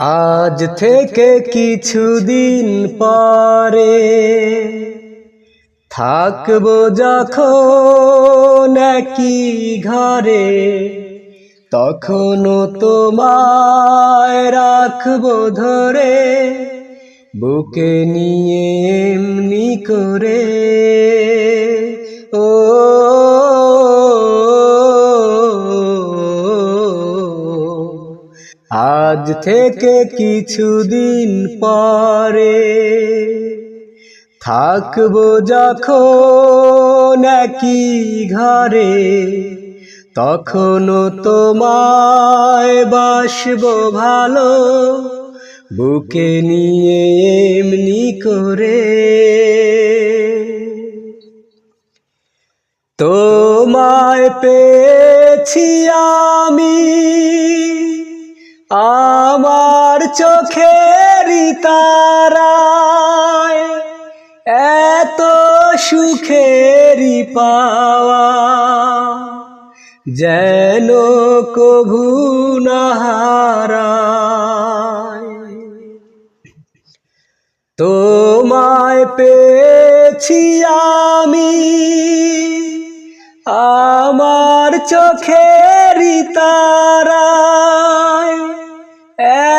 আজ থেকে কিছুদিন পরে থাকবো যখন একই ঘরে, তখনও তোমায় রাখবো ধরে, বুকে নিয়ে এমনি করে। ও আজ থেকে কিছুদিন পরে থাকবো যখন একই ঘরে, তখনও তোমায় বাসবো ভালো, বুকে নিয়ে এমনি করে। তোমায় পেয়েছি আমি আমার চোখেরই তারায়, এত সুখেরই পাওয়া যেন কভু না হারায়। তোমায় পেয়েছি আমি আমার চোখেরই তারায়,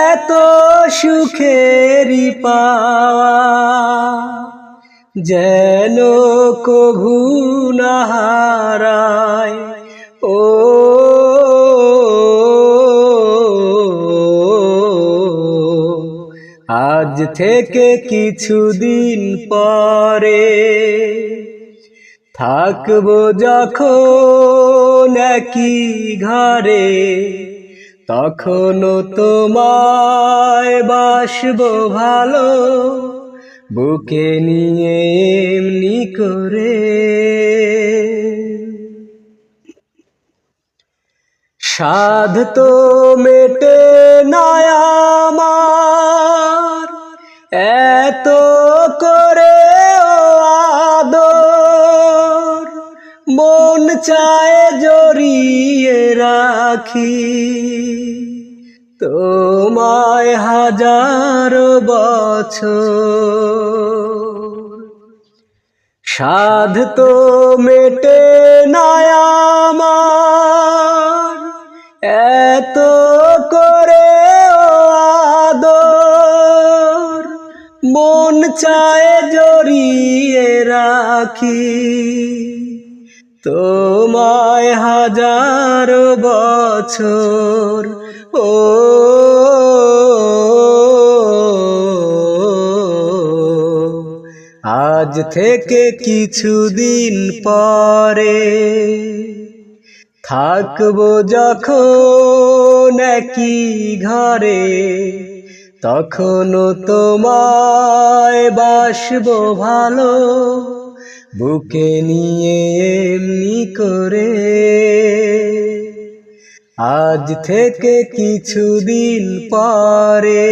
এত সুখেরই পাওয়া যেন কভু না হারায়। ও আজ থেকে কিছুদিন পরে থাকবো যখন একই ঘরে, তখনও তোমায় বাসবো ভালো, বুকে নিয়ে এমনি করে। সাধ তো মেটে না আমার এত করে আদর, মন চায় জড়িয়ে রাখি তোমায় হাজার বছর। সাধ তো মেটে না আমার এত করে আদর, মন চায় জড়িয়ে রাখি তোমায় হাজার বছর। ও আজ থেকে কিছুদিন পরে থাকবো যখন একই ঘরে, তখনও তোমায় বাসবো ভালো, বুকে নিয়ে এমনি করে। আজ থেকে কিছুদিন পরে।